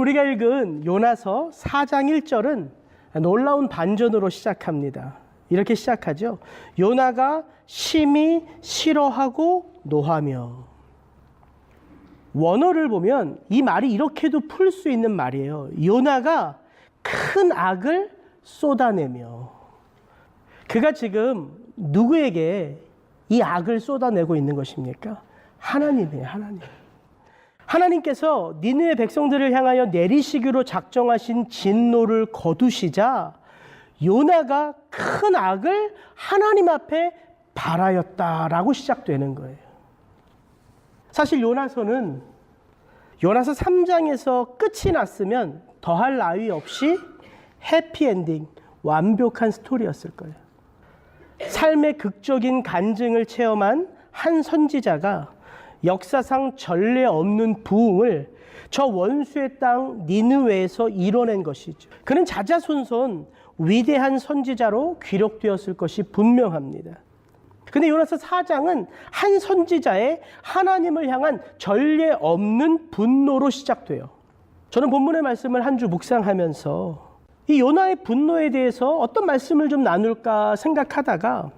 우리가 읽은 요나서 4장 1절은 놀라운 반전으로 시작합니다. 이렇게 시작하죠. 요나가 심히 싫어하고 노하며. 원어를 보면 이 말이 이렇게도 풀 수 있는 말이에요. 요나가 큰 악을 쏟아내며. 그가 지금 누구에게 이 악을 쏟아내고 있는 것입니까? 하나님이에요, 하나님. 하나님께서 니느웨 백성들을 향하여 내리시기로 작정하신 진노를 거두시자 요나가 큰 악을 하나님 앞에 발하였다라고 시작되는 거예요. 사실 요나서는 요나서 3장에서 끝이 났으면 더할 나위 없이 해피엔딩, 완벽한 스토리였을 거예요. 삶의 극적인 간증을 체험한 한 선지자가 역사상 전례 없는 부흥을 저 원수의 땅 니느웨에서 이뤄낸 것이죠. 그는 자자손손 위대한 선지자로 기록되었을 것이 분명합니다. 근데 요나서 4장은 한 선지자의 하나님을 향한 전례 없는 분노로 시작돼요. 저는 본문의 말씀을 한 주 묵상하면서 이 요나의 분노에 대해서 어떤 말씀을 좀 나눌까 생각하다가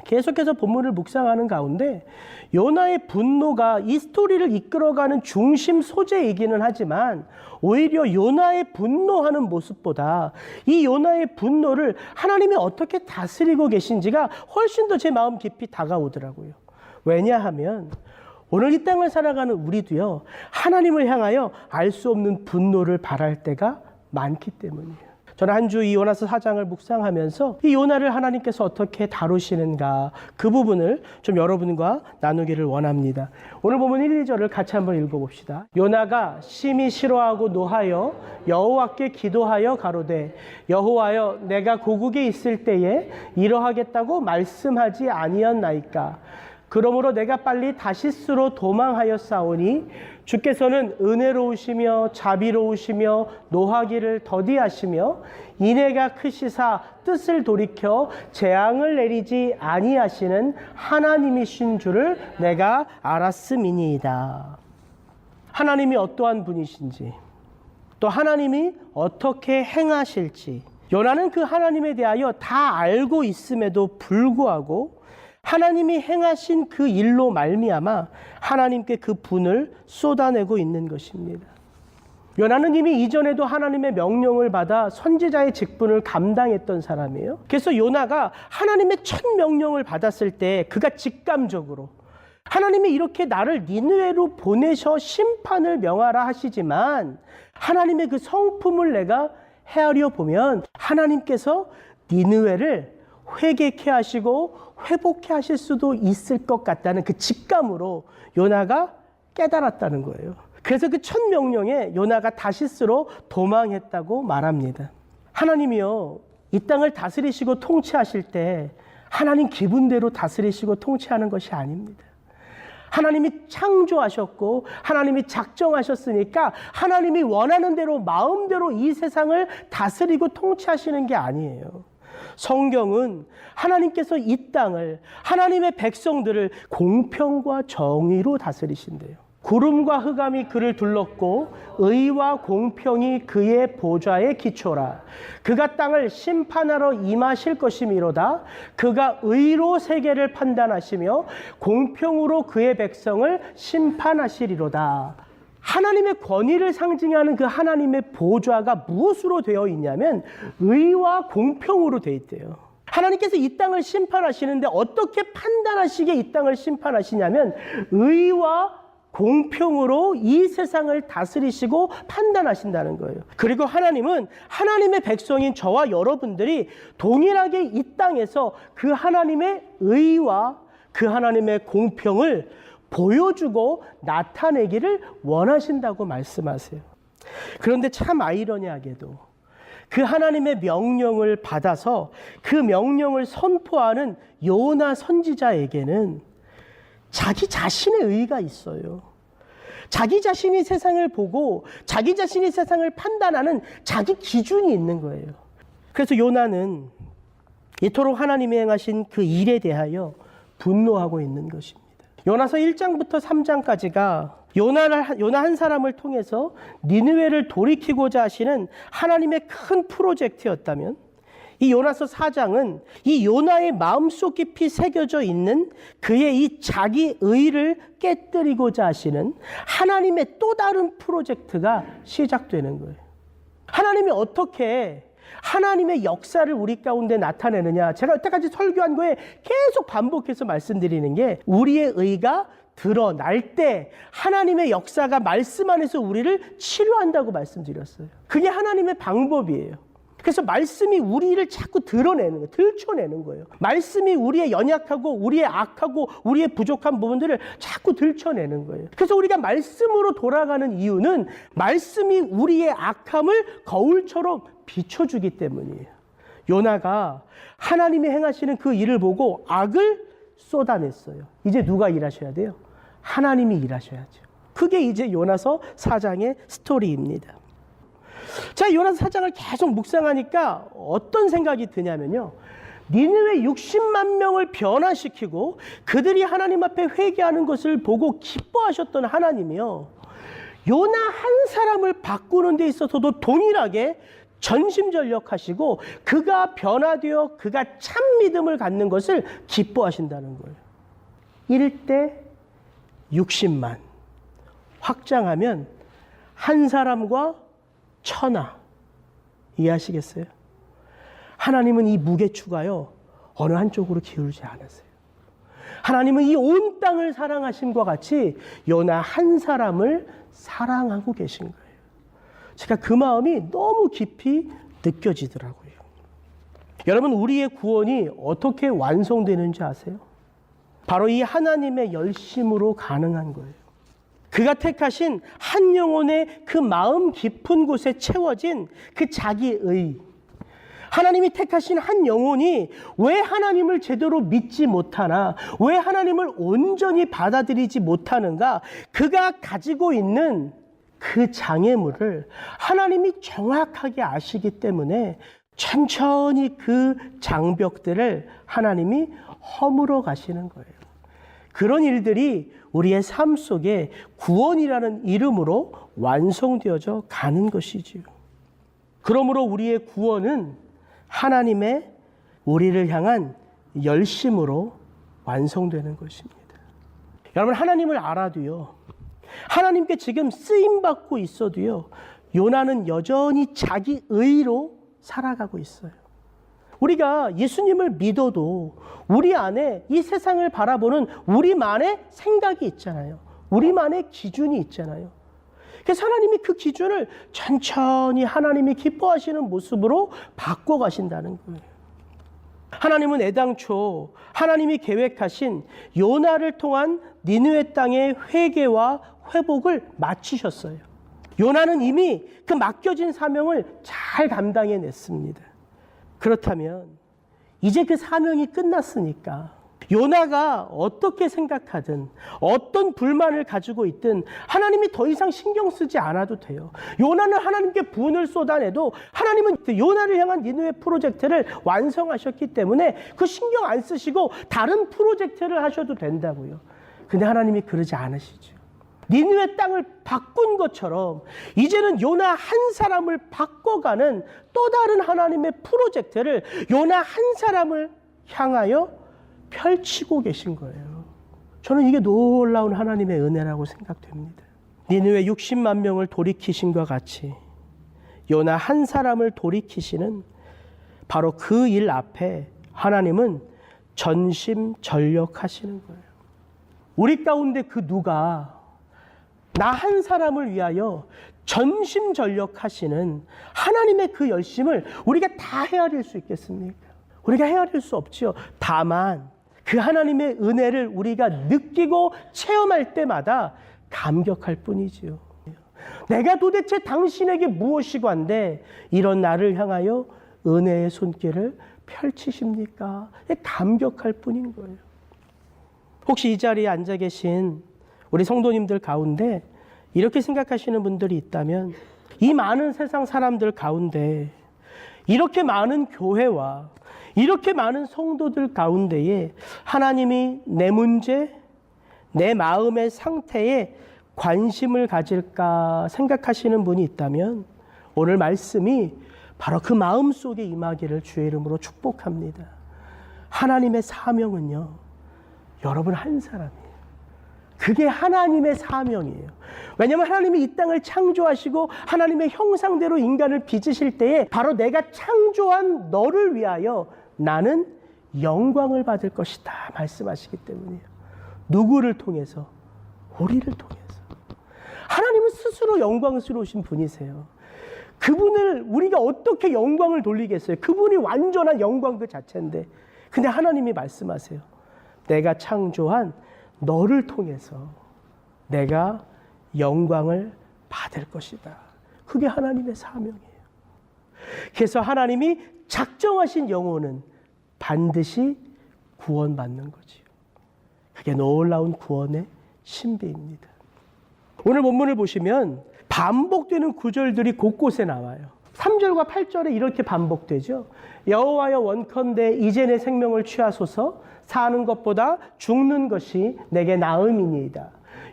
계속해서 본문을 묵상하는 가운데 요나의 분노가 이 스토리를 이끌어가는 중심 소재이기는 하지만 오히려 요나의 분노하는 모습보다 이 요나의 분노를 하나님이 어떻게 다스리고 계신지가 훨씬 더 제 마음 깊이 다가오더라고요. 왜냐하면 오늘 이 땅을 살아가는 우리도요, 하나님을 향하여 알 수 없는 분노를 발할 때가 많기 때문이에요. 저는 한 주 이 요나서 4장을 묵상하면서 이 요나를 하나님께서 어떻게 다루시는가 그 부분을 좀 여러분과 나누기를 원합니다. 오늘 보면 1, 2절을 같이 한번 읽어봅시다. 요나가 심히 싫어하고 노하여 여호와께 기도하여 가로되 여호와여 내가 고국에 있을 때에 이러하겠다고 말씀하지 아니었나이까. 그러므로 내가 빨리 다시스로 도망하였사오니 주께서는 은혜로우시며 자비로우시며 노하기를 더디하시며 인애가 크시사 뜻을 돌이켜 재앙을 내리지 아니하시는 하나님이신 줄을 내가 알았음이니이다. 하나님이 어떠한 분이신지 또 하나님이 어떻게 행하실지 요나는 그 하나님에 대하여 다 알고 있음에도 불구하고 하나님이 행하신 그 일로 말미암아 하나님께 그 분을 쏟아내고 있는 것입니다. 요나는 이미 이전에도 하나님의 명령을 받아 선지자의 직분을 감당했던 사람이에요. 그래서 요나가 하나님의 첫 명령을 받았을 때 그가 직감적으로 하나님이 이렇게 나를 니느웨로 보내셔 심판을 명하라 하시지만 하나님의 그 성품을 내가 헤아려 보면 하나님께서 니느웨를 회개케 하시고 회복케 하실 수도 있을 것 같다는 그 직감으로 요나가 깨달았다는 거예요. 그래서 그 첫 명령에 요나가 다시스로 도망했다고 말합니다. 하나님이요, 이 땅을 다스리시고 통치하실 때 하나님 기분대로 다스리시고 통치하는 것이 아닙니다. 하나님이 창조하셨고 하나님이 작정하셨으니까 하나님이 원하는 대로 마음대로 이 세상을 다스리고 통치하시는 게 아니에요. 성경은 하나님께서 이 땅을, 하나님의 백성들을 공평과 정의로 다스리신대요. 구름과 흑암이 그를 둘렀고 의와 공평이 그의 보좌의 기초라. 그가 땅을 심판하러 임하실 것이미로다. 그가 의로 세계를 판단하시며 공평으로 그의 백성을 심판하시리로다. 하나님의 권위를 상징하는 그 하나님의 보좌가 무엇으로 되어 있냐면 의와 공평으로 되어 있대요. 하나님께서 이 땅을 심판하시는데 어떻게 판단하시게 이 땅을 심판하시냐면 의와 공평으로 이 세상을 다스리시고 판단하신다는 거예요. 그리고 하나님은 하나님의 백성인 저와 여러분들이 동일하게 이 땅에서 그 하나님의 의와 그 하나님의 공평을 보여주고 나타내기를 원하신다고 말씀하세요. 그런데 참 아이러니하게도 그 하나님의 명령을 받아서 그 명령을 선포하는 요나 선지자에게는 자기 자신의 의의가 있어요. 자기 자신이 세상을 보고 자기 자신이 세상을 판단하는 자기 기준이 있는 거예요. 그래서 요나는 이토록 하나님이 행하신 그 일에 대하여 분노하고 있는 것입니다. 요나서 1장부터 3장까지가 요나 한 사람을 통해서 니느웨를 돌이키고자 하시는 하나님의 큰 프로젝트였다면, 이 요나서 4장은 이 요나의 마음속 깊이 새겨져 있는 그의 이 자기 의를 깨뜨리고자 하시는 하나님의 또 다른 프로젝트가 시작되는 거예요. 하나님이 어떻게 하나님의 역사를 우리 가운데 나타내느냐, 제가 여태까지 설교한 거에 계속 반복해서 말씀드리는 게, 우리의 의가 드러날 때 하나님의 역사가 말씀 안에서 우리를 치료한다고 말씀드렸어요. 그게 하나님의 방법이에요. 그래서 말씀이 우리를 자꾸 드러내는 거예요. 들춰내는 거예요. 말씀이 우리의 연약하고 우리의 악하고 우리의 부족한 부분들을 자꾸 들춰내는 거예요. 그래서 우리가 말씀으로 돌아가는 이유는 말씀이 우리의 악함을 거울처럼 비춰주기 때문이에요. 요나가 하나님이 행하시는 그 일을 보고 악을 쏟아냈어요. 이제 누가 일하셔야 돼요? 하나님이 일하셔야죠. 그게 이제 요나서 4장의 스토리입니다. 자, 요나서 4장을 계속 묵상하니까 어떤 생각이 드냐면요, 니느웨 60만 명을 변화시키고 그들이 하나님 앞에 회개하는 것을 보고 기뻐하셨던 하나님이요, 요나 한 사람을 바꾸는 데 있어서도 동일하게 전심전력하시고 그가 변화되어 그가 참 믿음을 갖는 것을 기뻐하신다는 거예요. 1대 60만 확장하면 한 사람과 1000아. 이해하시겠어요? 하나님은 이 무게추가요, 어느 한쪽으로 기울지 않으세요. 하나님은 이 온 땅을 사랑하심과 같이 요나 한 사람을 사랑하고 계신 거예요. 제가 그 마음이 너무 깊이 느껴지더라고요. 여러분, 우리의 구원이 어떻게 완성되는지 아세요? 바로 이 하나님의 열심으로 가능한 거예요. 그가 택하신 한 영혼의 그 마음 깊은 곳에 채워진 그 자기의, 하나님이 택하신 한 영혼이 왜 하나님을 제대로 믿지 못하나, 왜 하나님을 온전히 받아들이지 못하는가, 그가 가지고 있는 그 장애물을 하나님이 정확하게 아시기 때문에 천천히 그 장벽들을 하나님이 허물어 가시는 거예요. 그런 일들이 우리의 삶 속에 구원이라는 이름으로 완성되어져 가는 것이지요. 그러므로 우리의 구원은 하나님의 우리를 향한 열심으로 완성되는 것입니다. 여러분, 하나님을 알아도요, 하나님께 지금 쓰임받고 있어도요, 요나는 여전히 자기 의로 살아가고 있어요. 우리가 예수님을 믿어도 우리 안에 이 세상을 바라보는 우리만의 생각이 있잖아요. 우리만의 기준이 있잖아요. 그래서 하나님이 그 기준을 천천히 하나님이 기뻐하시는 모습으로 바꿔가신다는 거예요. 하나님은 애당초 하나님이 계획하신 요나를 통한 니느웨 땅의 회개와 회복을 마치셨어요. 요나는 이미 그 맡겨진 사명을 잘 감당해냈습니다. 그렇다면 이제 그 사명이 끝났으니까 요나가 어떻게 생각하든 어떤 불만을 가지고 있든 하나님이 더 이상 신경 쓰지 않아도 돼요. 요나는 하나님께 분을 쏟아내도 하나님은 요나를 향한 니느웨 프로젝트를 완성하셨기 때문에 그 신경 안 쓰시고 다른 프로젝트를 하셔도 된다고요. 근데 하나님이 그러지 않으시죠. 니느웨 땅을 바꾼 것처럼 이제는 요나 한 사람을 바꿔가는 또 다른 하나님의 프로젝트를 요나 한 사람을 향하여 펼치고 계신 거예요. 저는 이게 놀라운 하나님의 은혜라고 생각됩니다. 니느웨 60만 명을 돌이키신과 같이 요나 한 사람을 돌이키시는 바로 그 일 앞에 하나님은 전심전력하시는 거예요. 우리 가운데 그 누가 나 한 사람을 위하여 전심전력하시는 하나님의 그 열심을 우리가 다 헤아릴 수 있겠습니까? 우리가 헤아릴 수 없지요. 다만 그 하나님의 은혜를 우리가 느끼고 체험할 때마다 감격할 뿐이지요. 내가 도대체 당신에게 무엇이고 한데 이런 나를 향하여 은혜의 손길을 펼치십니까? 감격할 뿐인 거예요. 혹시 이 자리에 앉아 계신 우리 성도님들 가운데 이렇게 생각하시는 분들이 있다면, 이 많은 세상 사람들 가운데 이렇게 많은 교회와 이렇게 많은 성도들 가운데에 하나님이 내 문제, 내 마음의 상태에 관심을 가질까 생각하시는 분이 있다면 오늘 말씀이 바로 그 마음속에 임하기를 주의 이름으로 축복합니다. 하나님의 사명은요, 여러분 한 사람이에요. 그게 하나님의 사명이에요. 왜냐하면 하나님이 이 땅을 창조하시고 하나님의 형상대로 인간을 빚으실 때에 바로 내가 창조한 너를 위하여 나는 영광을 받을 것이다 말씀하시기 때문이에요. 누구를 통해서? 우리를 통해서. 하나님은 스스로 영광스러우신 분이세요. 그분을 우리가 어떻게 영광을 돌리겠어요? 그분이 완전한 영광 그 자체인데. 근데 하나님이 말씀하세요. 내가 창조한 너를 통해서 내가 영광을 받을 것이다. 그게 하나님의 사명이에요. 그래서 하나님이 작정하신 영혼은 반드시 구원받는 거지요. 그게 놀라운 구원의 신비입니다. 오늘 본문을 보시면 반복되는 구절들이 곳곳에 나와요. 3절과 8절에 이렇게 반복되죠. 여호와여 원컨대 이제 내 생명을 취하소서. 사는 것보다 죽는 것이 내게 나음이니이다.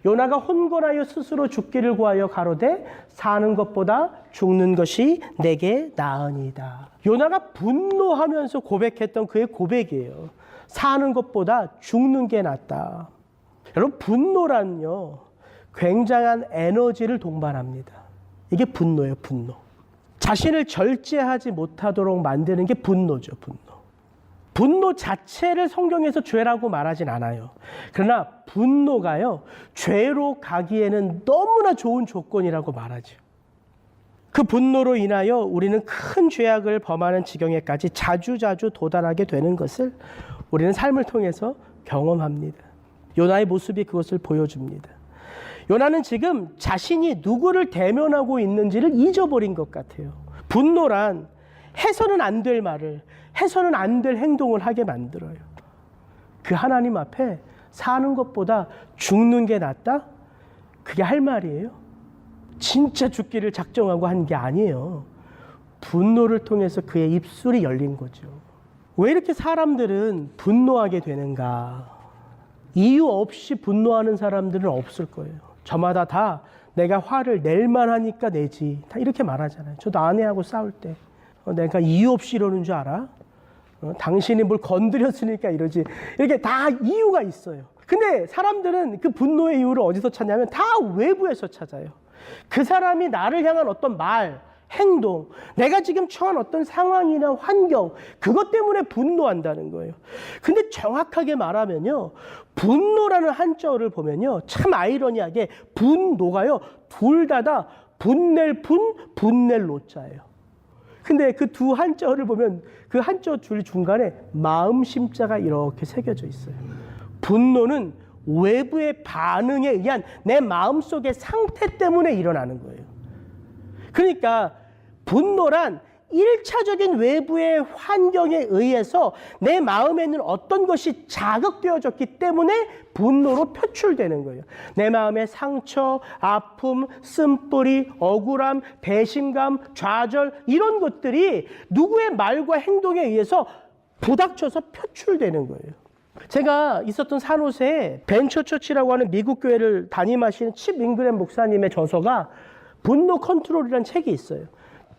요나가 혼곤하여 스스로 죽기를 구하여 가로되 사는 것보다 죽는 것이 내게 나으니이다. 요나가 분노하면서 고백했던 그의 고백이에요. 사는 것보다 죽는 게 낫다. 여러분, 분노란요 굉장한 에너지를 동반합니다. 이게 분노예요. 분노. 자신을 절제하지 못하도록 만드는 게 분노죠. 분노 자체를 성경에서 죄라고 말하진 않아요. 그러나 분노가요, 죄로 가기에는 너무나 좋은 조건이라고 말하죠. 그 분노로 인하여 우리는 큰 죄악을 범하는 지경에까지 자주자주 도달하게 되는 것을 우리는 삶을 통해서 경험합니다. 요나의 모습이 그것을 보여줍니다. 요나는 지금 자신이 누구를 대면하고 있는지를 잊어버린 것 같아요. 분노란 해서는 안 될 말을, 해서는 안 될 행동을 하게 만들어요. 그 하나님 앞에 사는 것보다 죽는 게 낫다? 그게 할 말이에요? 진짜 죽기를 작정하고 한 게 아니에요. 분노를 통해서 그의 입술이 열린 거죠. 왜 이렇게 사람들은 분노하게 되는가? 이유 없이 분노하는 사람들은 없을 거예요. 저마다 다 내가 화를 낼 만하니까 내지. 다 이렇게 말하잖아요. 저도 아내하고 싸울 때 내가 이유 없이 이러는 줄 알아? 당신이 뭘 건드렸으니까 이러지. 이렇게 다 이유가 있어요. 근데 사람들은 그 분노의 이유를 어디서 찾냐면 다 외부에서 찾아요. 그 사람이 나를 향한 어떤 말, 행동, 내가 지금 처한 어떤 상황이나 환경, 그것 때문에 분노한다는 거예요. 근데 정확하게 말하면요, 분노라는 한자어를 보면요, 참 아이러니하게 분노가요, 둘 다 분낼 분, 분낼 노자예요. 근데 그 두 한자어를 보면 그 한자어 둘 중간에 마음 심자가 이렇게 새겨져 있어요. 분노는 외부의 반응에 의한 내 마음속의 상태 때문에 일어나는 거예요. 그러니까 분노란 1차적인 외부의 환경에 의해서 내 마음에 있는 어떤 것이 자극되어졌기 때문에 분노로 표출되는 거예요. 내 마음의 상처, 아픔, 쓴뿌리, 억울함, 배신감, 좌절, 이런 것들이 누구의 말과 행동에 의해서 부닥쳐서 표출되는 거예요. 제가 있었던 산호세에 벤처처치라고 하는 미국 교회를 담임하시는 칩 잉그램 목사님의 저서가 분노 컨트롤이라는 책이 있어요.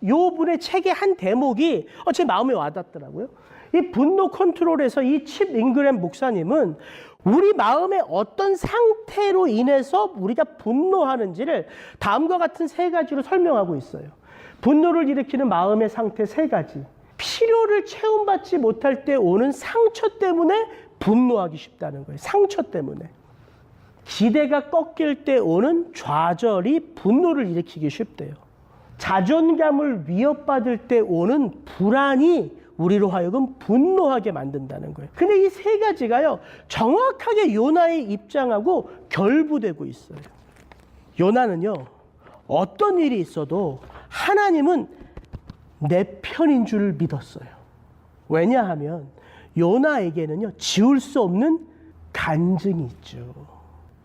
요 분의 책의 한 대목이 제 마음에 와닿더라고요. 이 분노 컨트롤에서 이 칩 잉그램 목사님은 우리 마음의 어떤 상태로 인해서 우리가 분노하는지를 다음과 같은 세 가지로 설명하고 있어요. 분노를 일으키는 마음의 상태 세 가지. 필요를 체험받지 못할 때 오는 상처 때문에 분노하기 쉽다는 거예요. 상처 때문에. 기대가 꺾일 때 오는 좌절이 분노를 일으키기 쉽대요. 자존감을 위협받을 때 오는 불안이 우리로 하여금 분노하게 만든다는 거예요. 근데 이 세 가지가요, 정확하게 요나의 입장하고 결부되고 있어요. 요나는요, 어떤 일이 있어도 하나님은 내 편인 줄 믿었어요. 왜냐하면 요나에게는요, 지울 수 없는 간증이 있죠.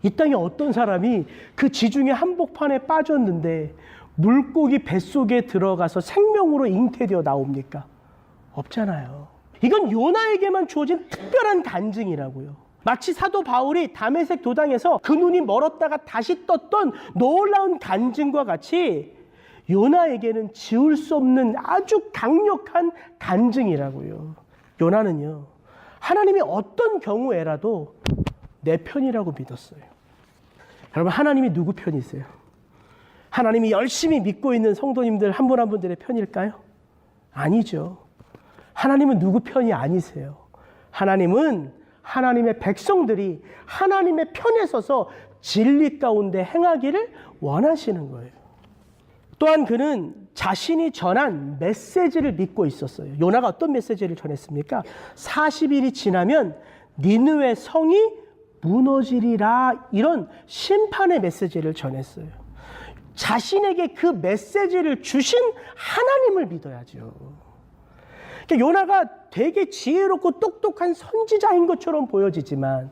이 땅에 어떤 사람이 그 지중해 한복판에 빠졌는데 물고기 뱃속에 들어가서 생명으로 잉태되어 나옵니까? 없잖아요. 이건 요나에게만 주어진 특별한 간증이라고요. 마치 사도 바울이 다메섹 도당에서 그 눈이 멀었다가 다시 떴던 놀라운 간증과 같이 요나에게는 지울 수 없는 아주 강력한 간증이라고요. 요나는요, 하나님이 어떤 경우에라도 내 편이라고 믿었어요. 여러분, 하나님이 누구 편이세요? 하나님이 열심히 믿고 있는 성도님들 한 분 한 분들의 편일까요? 아니죠. 하나님은 누구 편이 아니세요. 하나님은 하나님의 백성들이 하나님의 편에 서서 진리 가운데 행하기를 원하시는 거예요. 또한 그는 자신이 전한 메시지를 믿고 있었어요. 요나가 어떤 메시지를 전했습니까? 40일이 지나면 니느웨 성이 무너지리라, 이런 심판의 메시지를 전했어요. 자신에게 그 메시지를 주신 하나님을 믿어야죠. 그러니까 요나가 되게 지혜롭고 똑똑한 선지자인 것처럼 보여지지만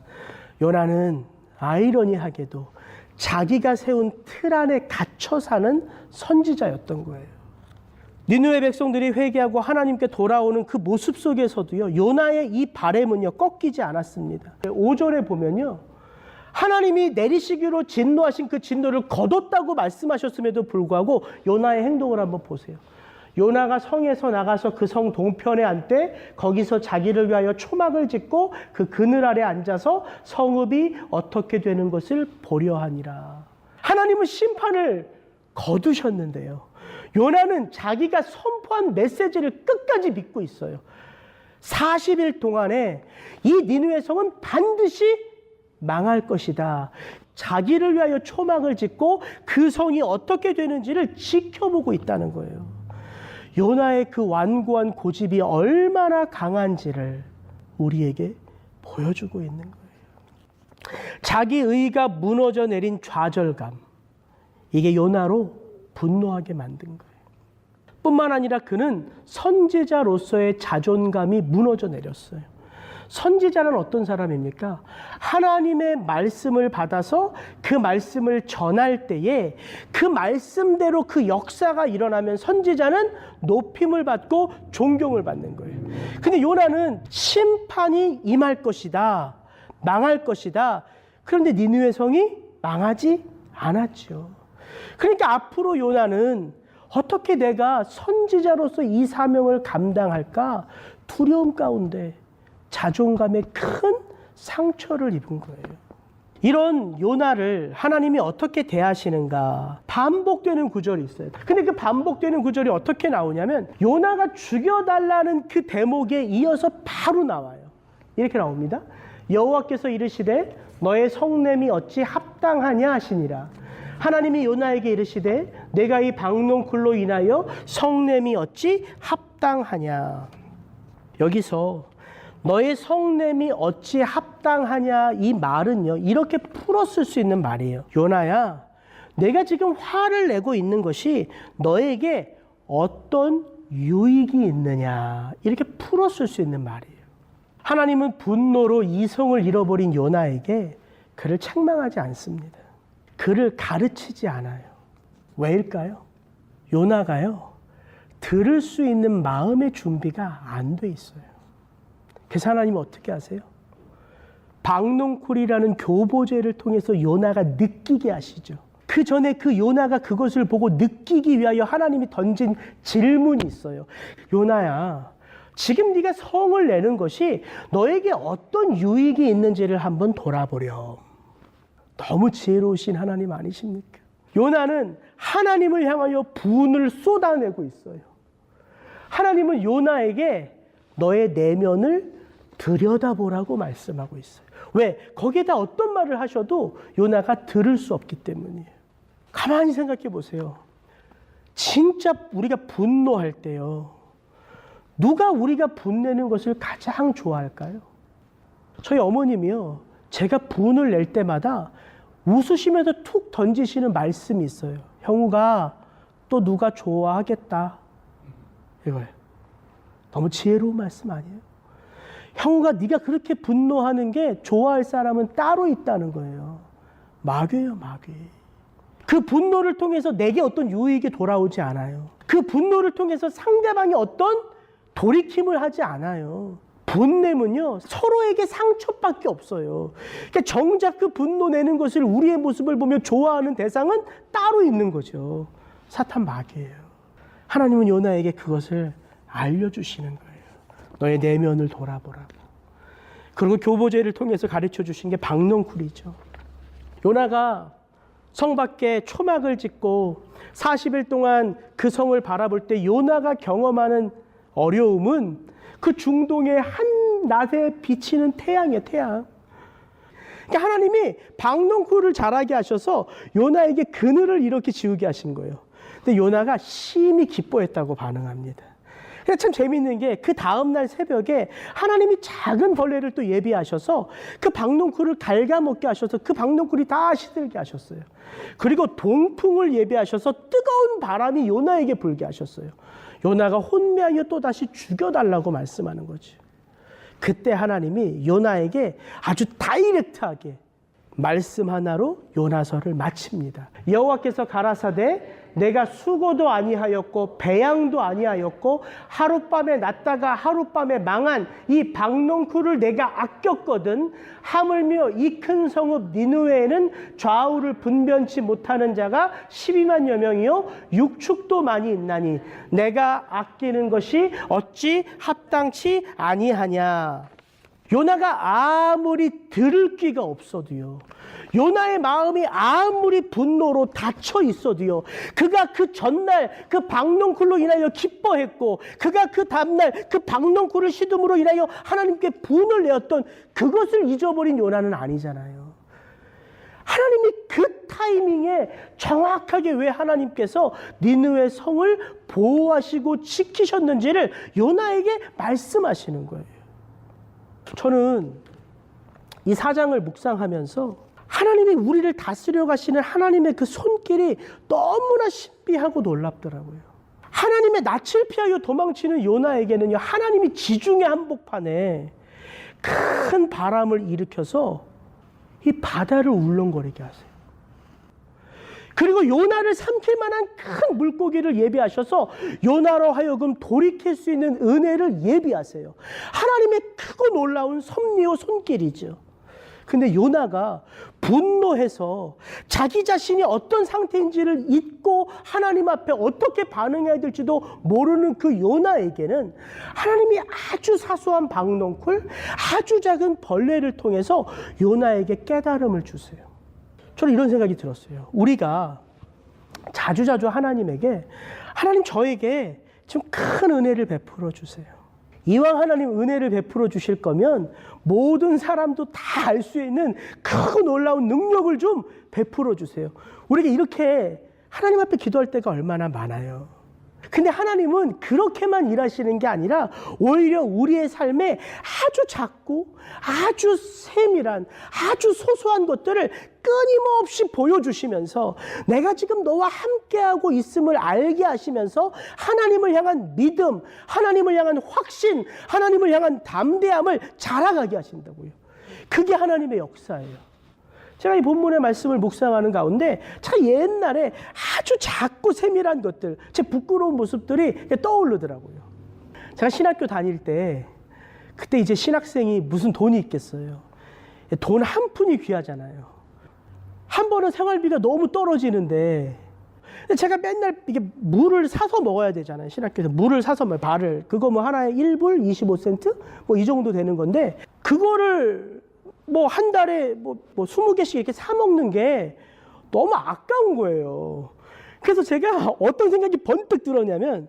요나는 아이러니하게도 자기가 세운 틀 안에 갇혀 사는 선지자였던 거예요. 니느웨 백성들이 회개하고 하나님께 돌아오는 그 모습 속에서도요, 요나의 이 바램은요 꺾이지 않았습니다. 5절에 보면요, 하나님이 내리시기로 진노하신 그 진노를 거뒀다고 말씀하셨음에도 불구하고 요나의 행동을 한번 보세요. 요나가 성에서 나가서 그 성 동편에 앉되 거기서 자기를 위하여 초막을 짓고 그 그늘 아래 앉아서 성읍이 어떻게 되는 것을 보려 하니라. 하나님은 심판을 거두셨는데요, 요나는 자기가 선포한 메시지를 끝까지 믿고 있어요. 40일 동안에 이 니느웨 성은 반드시 망할 것이다. 자기를 위하여 초막을 짓고 그 성이 어떻게 되는지를 지켜보고 있다는 거예요. 요나의 그 완고한 고집이 얼마나 강한지를 우리에게 보여주고 있는 거예요. 자기 의가 무너져 내린 좌절감, 이게 요나로 분노하게 만든 거예요. 뿐만 아니라 그는 선지자로서의 자존감이 무너져 내렸어요. 선지자는 어떤 사람입니까? 하나님의 말씀을 받아서 그 말씀을 전할 때에 그 말씀대로 그 역사가 일어나면 선지자는 높임을 받고 존경을 받는 거예요. 근데 요나는 심판이 임할 것이다, 망할 것이다. 그런데 니느웨 성이 망하지 않았죠. 그러니까 앞으로 요나는 어떻게 내가 선지자로서 이 사명을 감당할까 두려움 가운데 자존감에 큰 상처를 입은 거예요. 이런 요나를 하나님이 어떻게 대하시는가, 반복되는 구절이 있어요. 근데 그 반복되는 구절이 어떻게 나오냐면 요나가 죽여달라는 그 대목에 이어서 바로 나와요. 이렇게 나옵니다. 여호와께서 이르시되 너의 성냄이 어찌 합당하냐 하시니라. 하나님이 요나에게 이르시되 내가 이 박농쿨로 인하여 성냄이 어찌 합당하냐. 여기서 너의 성냄이 어찌 합당하냐, 이 말은요 이렇게 풀었을 수 있는 말이에요. 요나야, 내가 지금 화를 내고 있는 것이 너에게 어떤 유익이 있느냐, 이렇게 풀었을 수 있는 말이에요. 하나님은 분노로 이성을 잃어버린 요나에게 그를 책망하지 않습니다. 그를 가르치지 않아요. 왜일까요? 요나가요 들을 수 있는 마음의 준비가 안 돼 있어요. 그래서 하나님은 어떻게 하세요? 박농쿨이라는 교보제를 통해서 요나가 느끼게 하시죠. 그 전에 그 요나가 그것을 보고 느끼기 위하여 하나님이 던진 질문이 있어요. 요나야, 지금 네가 성을 내는 것이 너에게 어떤 유익이 있는지를 한번 돌아보렴. 너무 지혜로우신 하나님 아니십니까? 요나는 하나님을 향하여 분을 쏟아내고 있어요. 하나님은 요나에게 너의 내면을 들여다보라고 말씀하고 있어요. 왜? 거기에다 어떤 말을 하셔도 요나가 들을 수 없기 때문이에요. 가만히 생각해 보세요. 진짜 우리가 분노할 때요, 누가 우리가 분내는 것을 가장 좋아할까요? 저희 어머님이요, 제가 분을 낼 때마다 웃으시면서 툭 던지시는 말씀이 있어요. 형우가 또 누가 좋아하겠다, 이거예요. 너무 지혜로운 말씀 아니에요? 형우가 네가 그렇게 분노하는 게 좋아할 사람은 따로 있다는 거예요. 마귀예요, 마귀. 그 분노를 통해서 내게 어떤 유익이 돌아오지 않아요. 그 분노를 통해서 상대방이 어떤 돌이킴을 하지 않아요. 분냄은요, 서로에게 상처밖에 없어요. 그러니까 정작 그 분노 내는 것을 우리의 모습을 보며 좋아하는 대상은 따로 있는 거죠. 사탄 마귀예요. 하나님은 요나에게 그것을 알려주시는 거예요. 너의 내면을 돌아보라고. 그리고 교보제를 통해서 가르쳐 주신 게 박농쿨이죠. 요나가 성 밖에 초막을 짓고 40일 동안 그 성을 바라볼 때 요나가 경험하는 어려움은 그 중동의 한낮에 비치는 태양이에요, 태양. 그러니까 하나님이 박농쿨을 자라게 하셔서 요나에게 그늘을 이렇게 지우게 하신 거예요. 근데 요나가 심히 기뻐했다고 반응합니다. 참 재미있는 게 그 다음날 새벽에 하나님이 작은 벌레를 또 예비하셔서 그 박농쿨을 갉아먹게 하셔서 그 박농쿨이 다 시들게 하셨어요. 그리고 동풍을 예비하셔서 뜨거운 바람이 요나에게 불게 하셨어요. 요나가 혼미하여 또다시 죽여달라고 말씀하는 거죠. 그때 하나님이 요나에게 아주 다이렉트하게 말씀 하나로 요나서를 마칩니다. 여호와께서 가라사대 내가 수고도 아니하였고 배양도 아니하였고 하룻밤에 났다가 하룻밤에 망한 이 박농쿨을 내가 아꼈거든. 하물며 이 큰 성읍 니느웨에는 좌우를 분변치 못하는 자가 12만여 명이요 육축도 많이 있나니 내가 아끼는 것이 어찌 합당치 아니하냐. 요나가 아무리 들을 귀가 없어도요, 요나의 마음이 아무리 분노로 닫혀 있어도요, 그가 그 전날 그 박농쿨로 인하여 기뻐했고, 그가 그 다음날 그 박농쿨을 시둠으로 인하여 하나님께 분을 내었던 그것을 잊어버린 요나는 아니잖아요. 하나님이 그 타이밍에 정확하게 왜 하나님께서 니느웨 성을 보호하시고 지키셨는지를 요나에게 말씀하시는 거예요. 저는 이 4장을 묵상하면서 하나님이 우리를 다스려 가시는 하나님의 그 손길이 너무나 신비하고 놀랍더라고요. 하나님의 낯을 피하여 도망치는 요나에게는요, 하나님이 지중해 한복판에 큰 바람을 일으켜서 이 바다를 울렁거리게 하세요. 그리고 요나를 삼킬 만한 큰 물고기를 예비하셔서 요나로 하여금 돌이킬 수 있는 은혜를 예비하세요. 하나님의 크고 놀라운 섭리와 손길이죠. 근데 요나가 분노해서 자기 자신이 어떤 상태인지를 잊고 하나님 앞에 어떻게 반응해야 될지도 모르는 그 요나에게는 하나님이 아주 사소한 박농쿨, 아주 작은 벌레를 통해서 요나에게 깨달음을 주세요. 저는 이런 생각이 들었어요. 우리가 자주자주 하나님에게 하나님 저에게 좀 큰 은혜를 베풀어 주세요. 이왕 하나님 은혜를 베풀어 주실 거면 모든 사람도 다 알 수 있는 크고 놀라운 능력을 좀 베풀어 주세요. 우리가 이렇게 하나님 앞에 기도할 때가 얼마나 많아요. 근데 하나님은 그렇게만 일하시는 게 아니라 오히려 우리의 삶에 아주 작고 아주 세밀한 아주 소소한 것들을 끊임없이 보여주시면서 내가 지금 너와 함께하고 있음을 알게 하시면서 하나님을 향한 믿음, 하나님을 향한 확신, 하나님을 향한 담대함을 자라가게 하신다고요. 그게 하나님의 역사예요. 제가 이 본문의 말씀을 묵상하는 가운데 참 옛날에 아주 작고 세밀한 것들, 제 부끄러운 모습들이 떠오르더라고요. 제가 신학교 다닐 때 그때 이제 신학생이 무슨 돈이 있겠어요. 돈 한 푼이 귀하잖아요. 한 번은 생활비가 너무 떨어지는데 제가 맨날 이게 물을 사서 먹어야 되잖아요. 신학교에서 물을 사서 먹어요. 발을. 그거 뭐 하나에 1불 25센트? 뭐 이 정도 되는 건데 그거를 뭐 한 달에 뭐 20개씩 이렇게 사 먹는 게 너무 아까운 거예요. 그래서 제가 어떤 생각이 번뜩 들었냐면,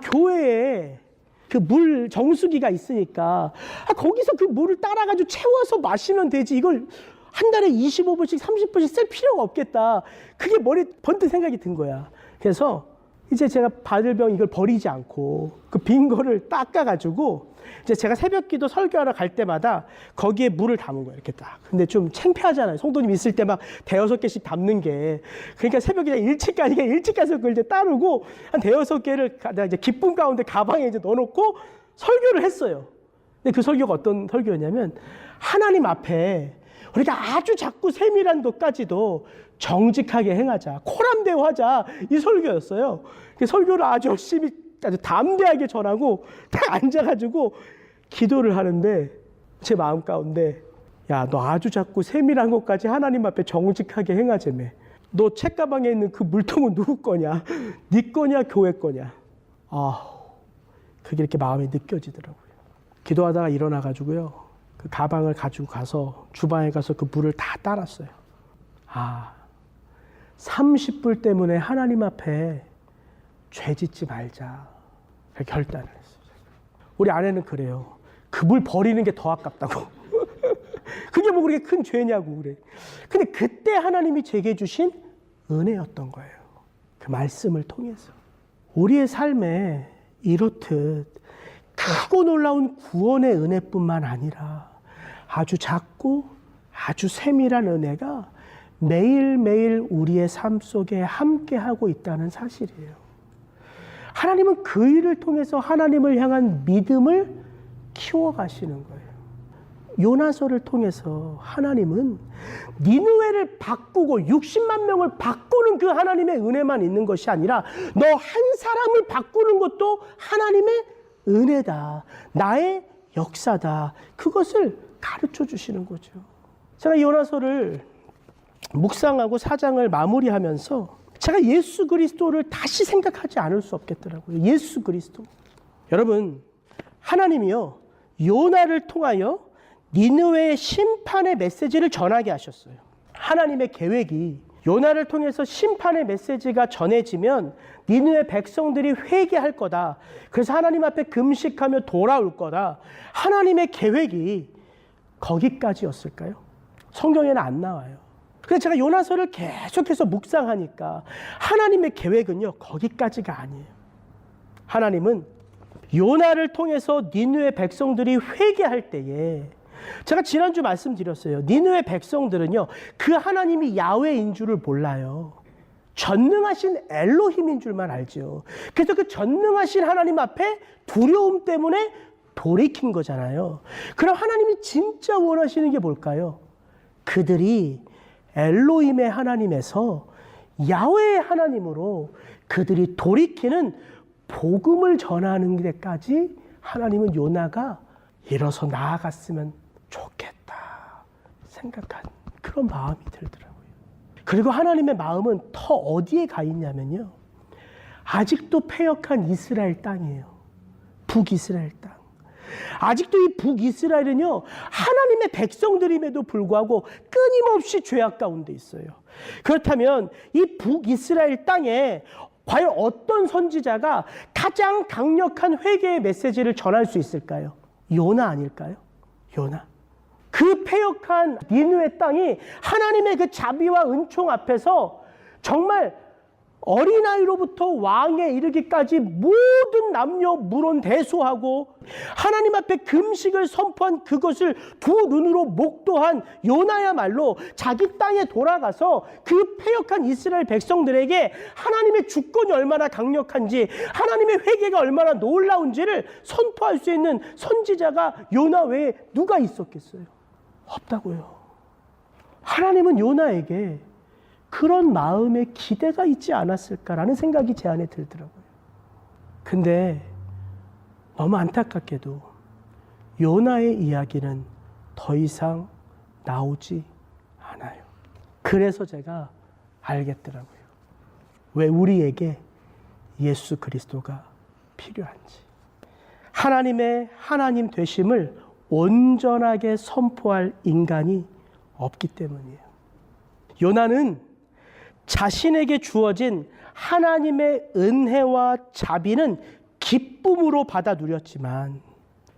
교회에 그 물 정수기가 있으니까 거기서 그 물을 따라가지고 채워서 마시면 되지, 이걸 한 달에 25불씩 30불씩 쓸 필요가 없겠다. 그게 머리에 번뜩 생각이 든 거야. 그래서 이제 제가 바들병 이걸 버리지 않고 그 빈 거를 닦아가지고 이제 제가 새벽기도 설교하러 갈 때마다 거기에 물을 담은 거예요. 이렇게 딱. 근데 좀 창피하잖아요. 성도님 있을 때 막 5-6개씩 담는 게. 그러니까 새벽에 일찍 가서 그걸 이제 따르고 한 5-6개를 이제 기쁨 가운데 가방에 이제 넣어놓고 설교를 했어요. 근데 그 설교가 어떤 설교였냐면, 하나님 앞에 우리가 아주 작고 세밀한 것까지도 정직하게 행하자, 코람대오하자, 이 설교였어요. 그 설교를 아주 열심히 아주 담대하게 전하고 딱 앉아가지고 기도를 하는데 제 마음 가운데 야, 너 아주 작고 세밀한 것까지 하나님 앞에 정직하게 행하자며. 너 책가방에 있는 그 물통은 누구 거냐? 네 거냐 교회 거냐? 그게 이렇게 마음에 느껴지더라고요. 기도하다가 일어나가지고요, 그 가방을 가지고 가서 주방에 가서 그 물을 다 따랐어요. 30불 때문에 하나님 앞에 죄 짓지 말자 결단을 했어요. 우리 아내는 그래요. 그 물 버리는 게 더 아깝다고. 그게 뭐 그렇게 큰 죄냐고 그래. 근데 그때 하나님이 제게 주신 은혜였던 거예요. 그 말씀을 통해서. 우리의 삶에 이렇듯 크고 놀라운 구원의 은혜뿐만 아니라 아주 작고 아주 세밀한 은혜가 매일매일 우리의 삶 속에 함께하고 있다는 사실이에요. 하나님은 그 일을 통해서 하나님을 향한 믿음을 키워가시는 거예요. 요나서를 통해서 하나님은 니느웨를 바꾸고 60만 명을 바꾸는 그 하나님의 은혜만 있는 것이 아니라 너 한 사람을 바꾸는 것도 하나님의 은혜다. 나의 역사다. 그것을 가르쳐 주시는 거죠. 제가 요나서를 묵상하고 4장을 마무리하면서 제가 예수 그리스도를 다시 생각하지 않을 수 없겠더라고요. 예수 그리스도. 여러분, 하나님이요, 요나를 통하여 니느웨의 심판의 메시지를 전하게 하셨어요. 하나님의 계획이 요나를 통해서 심판의 메시지가 전해지면 니느웨 백성들이 회개할 거다. 그래서 하나님 앞에 금식하며 돌아올 거다. 하나님의 계획이 거기까지였을까요? 성경에는 안 나와요. 그래서 제가 요나서를 계속해서 묵상하니까 하나님의 계획은요, 거기까지가 아니에요. 하나님은 요나를 통해서 니느웨 백성들이 회개할 때에, 제가 지난주 말씀드렸어요. 니느웨 백성들은요, 그 하나님이 야훼인 줄을 몰라요. 전능하신 엘로힘인 줄만 알죠. 그래서 그 전능하신 하나님 앞에 두려움 때문에 돌이킨 거잖아요. 그럼 하나님이 진짜 원하시는 게 뭘까요? 그들이 엘로힘의 하나님에서 야훼의 하나님으로 그들이 돌이키는 복음을 전하는 데까지 하나님은 요나가 일어서 나아갔으면 좋겠다 생각한 그런 마음이 들더라고요. 그리고 하나님의 마음은 더 어디에 가 있냐면요, 아직도 패역한 이스라엘 땅이에요. 북이스라엘 땅. 아직도 이 북이스라엘은요, 하나님의 백성들임에도 불구하고 끊임없이 죄악 가운데 있어요. 그렇다면 이 북이스라엘 땅에 과연 어떤 선지자가 가장 강력한 회개의 메시지를 전할 수 있을까요? 요나 아닐까요? 요나. 그 패역한 니느웨 땅이 하나님의 그 자비와 은총 앞에서 정말 어린아이로부터 왕에 이르기까지 모든 남녀 물론대소하고 하나님 앞에 금식을 선포한 그것을 두 눈으로 목도한 요나야말로 자기 땅에 돌아가서 그 패역한 이스라엘 백성들에게 하나님의 주권이 얼마나 강력한지, 하나님의 회개가 얼마나 놀라운지를 선포할 수 있는 선지자가 요나 외에 누가 있었겠어요? 없다고요. 하나님은 요나에게 그런 마음의 기대가 있지 않았을까라는 생각이 제 안에 들더라고요. 근데 너무 안타깝게도 요나의 이야기는 더 이상 나오지 않아요. 그래서 제가 알겠더라고요. 왜 우리에게 예수 그리스도가 필요한지. 하나님의 하나님 되심을 온전하게 선포할 인간이 없기 때문이에요. 요나는 자신에게 주어진 하나님의 은혜와 자비는 기쁨으로 받아 누렸지만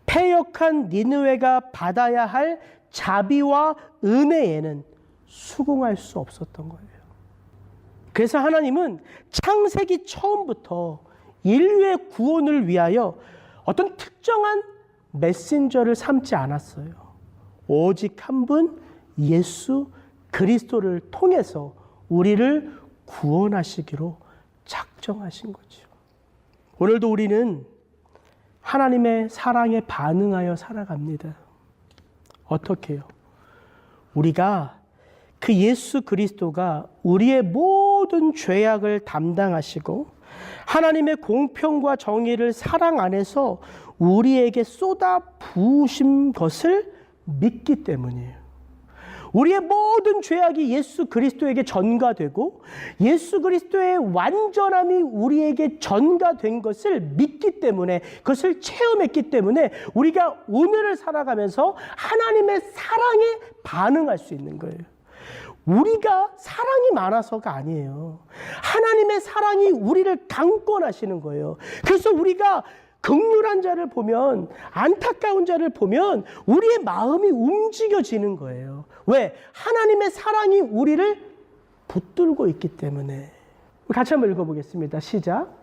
패역한 니느웨가 받아야 할 자비와 은혜에는 수긍할 수 없었던 거예요. 그래서 하나님은 창세기 처음부터 인류의 구원을 위하여 어떤 특정한 메신저를 삼지 않았어요. 오직 한 분 예수 그리스도를 통해서 우리를 구원하시기로 작정하신 거죠. 오늘도 우리는 하나님의 사랑에 반응하여 살아갑니다. 어떻게 해요? 우리가 그 예수 그리스도가 우리의 모든 죄악을 담당하시고 하나님의 공평과 정의를 사랑 안에서 우리에게 쏟아 부으신 것을 믿기 때문이에요. 우리의 모든 죄악이 예수 그리스도에게 전가되고 예수 그리스도의 완전함이 우리에게 전가된 것을 믿기 때문에, 그것을 체험했기 때문에 우리가 오늘을 살아가면서 하나님의 사랑에 반응할 수 있는 거예요. 우리가 사랑이 많아서가 아니에요. 하나님의 사랑이 우리를 강권하시는 거예요. 그래서 우리가 긍휼한 자를 보면, 안타까운 자를 보면 우리의 마음이 움직여지는 거예요. 왜? 하나님의 사랑이 우리를 붙들고 있기 때문에. 같이 한번 읽어보겠습니다. 시작.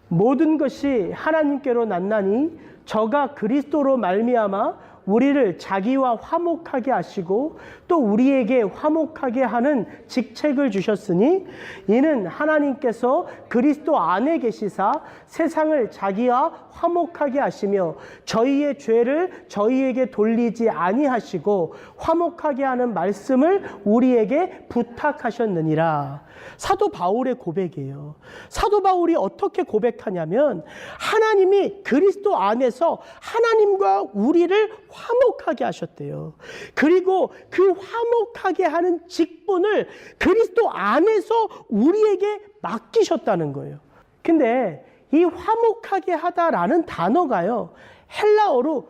모든 것이 하나님께로 났나니 저가 그리스도로 말미암아 우리를 자기와 화목하게 하시고 또 우리에게 화목하게 하는 직책을 주셨으니 이는 하나님께서 그리스도 안에 계시사 세상을 자기와 화목하게 하시며 저희의 죄를 저희에게 돌리지 아니하시고 화목하게 하는 말씀을 우리에게 부탁하셨느니라. 사도 바울의 고백이에요. 사도 바울이 어떻게 고백하냐면 하나님이 그리스도 안에서 하나님과 우리를 화목하게 하셨대요. 그리고 그 화목하게 하는 직분을 그리스도 안에서 우리에게 맡기셨다는 거예요. 근데 이 화목하게 하다라는 단어가요, 헬라어로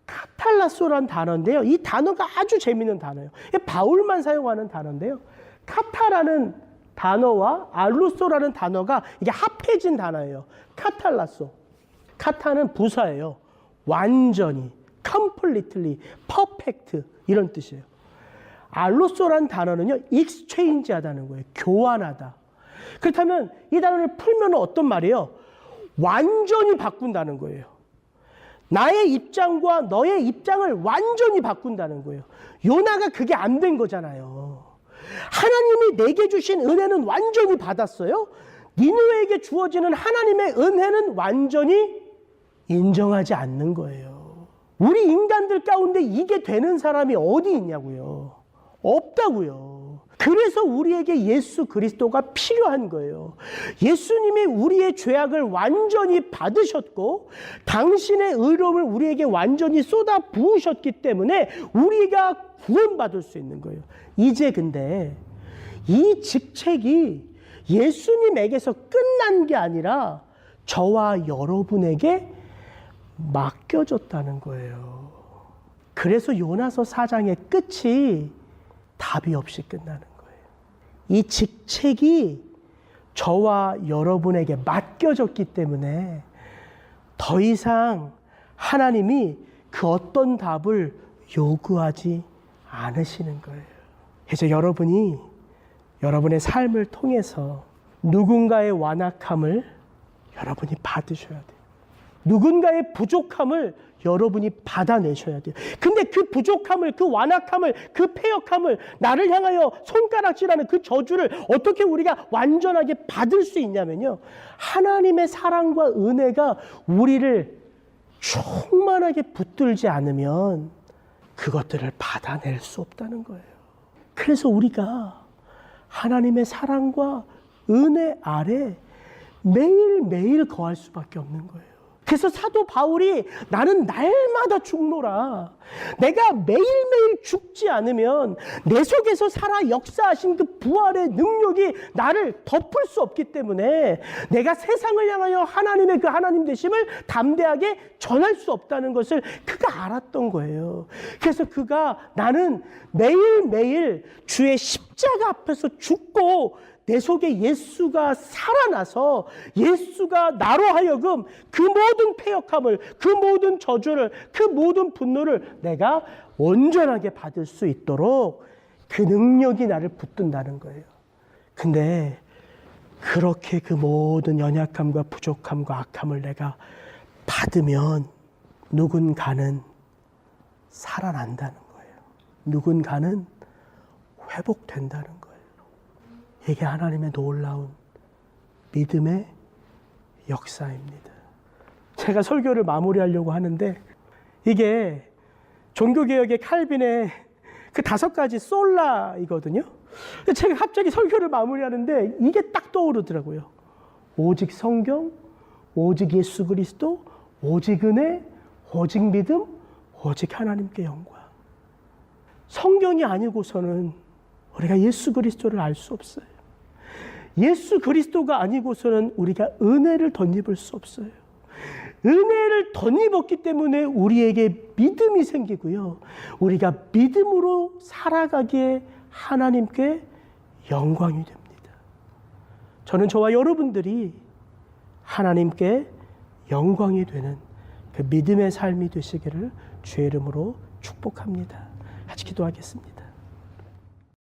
카탈라소라는 단어인데요. 이 단어가 아주 재미있는 단어예요. 바울만 사용하는 단어인데요. 카타라는 단어와 알루소라는 단어가 이게 합해진 단어예요. 카탈라소. 카타는 부사예요. 완전히, completely, perfect 이런 뜻이에요. 알루소라는 단어는요, exchange 하다는 거예요. 교환하다. 그렇다면 이 단어를 풀면 어떤 말이에요? 완전히 바꾼다는 거예요. 나의 입장과 너의 입장을 완전히 바꾼다는 거예요. 요나가 그게 안 된 거잖아요. 하나님이 내게 주신 은혜는 완전히 받았어요. 니느웨에게 주어지는 하나님의 은혜는 완전히 인정하지 않는 거예요. 우리 인간들 가운데 이게 되는 사람이 어디 있냐고요. 없다고요. 그래서 우리에게 예수 그리스도가 필요한 거예요. 예수님이 우리의 죄악을 완전히 받으셨고 당신의 의로움을 우리에게 완전히 쏟아 부으셨기 때문에 우리가 구원받을 수 있는 거예요. 이제 근데 이 직책이 예수님에게서 끝난 게 아니라 저와 여러분에게 맡겨졌다는 거예요. 그래서 요나서 4장의 끝이 답이 없이 끝나는 거예요. 이 직책이 저와 여러분에게 맡겨졌기 때문에 더 이상 하나님이 그 어떤 답을 요구하지 않으시는 거예요. 그래서 여러분이 여러분의 삶을 통해서 누군가의 완악함을 여러분이 받으셔야 돼요. 누군가의 부족함을 여러분이 받아내셔야 돼요. 근데 그 부족함을, 그 완악함을, 그 패역함을, 나를 향하여 손가락질하는 그 저주를 어떻게 우리가 완전하게 받을 수 있냐면요, 하나님의 사랑과 은혜가 우리를 충만하게 붙들지 않으면 그것들을 받아낼 수 없다는 거예요. 그래서 우리가 하나님의 사랑과 은혜 아래 매일매일 거할 수밖에 없는 거예요. 그래서 사도 바울이 나는 날마다 죽노라. 내가 매일매일 죽지 않으면 내 속에서 살아 역사하신 그 부활의 능력이 나를 덮을 수 없기 때문에 내가 세상을 향하여 하나님의 그 하나님 되심을 담대하게 전할 수 없다는 것을 그가 알았던 거예요. 그래서 그가 나는 매일매일 주의 십자가 앞에서 죽고 내 속에 예수가 살아나서 예수가 나로 하여금 그 모든 패역함을, 그 모든 저주를, 그 모든 분노를 내가 온전하게 받을 수 있도록 그 능력이 나를 붙든다는 거예요. 근데 그렇게 그 모든 연약함과 부족함과 악함을 내가 받으면 누군가는 살아난다는 거예요. 누군가는 회복된다는 거예요. 이게 하나님의 놀라운 믿음의 역사입니다. 제가 설교를 마무리하려고 하는데 이게 종교개혁의 칼빈의 그 5가지 솔라이거든요. 제가 갑자기 설교를 마무리하는데 이게 딱 떠오르더라고요. 오직 성경, 오직 예수 그리스도, 오직 은혜, 오직 믿음, 오직 하나님께 영광. 성경이 아니고서는 우리가 예수 그리스도를 알 수 없어요. 예수 그리스도가 아니고서는 우리가 은혜를 덧입을 수 없어요. 은혜를 덧입었기 때문에 우리에게 믿음이 생기고요. 우리가 믿음으로 살아가기에 하나님께 영광이 됩니다. 저는 저와 여러분들이 하나님께 영광이 되는 그 믿음의 삶이 되시기를 주의 이름으로 축복합니다. 같이 기도하겠습니다.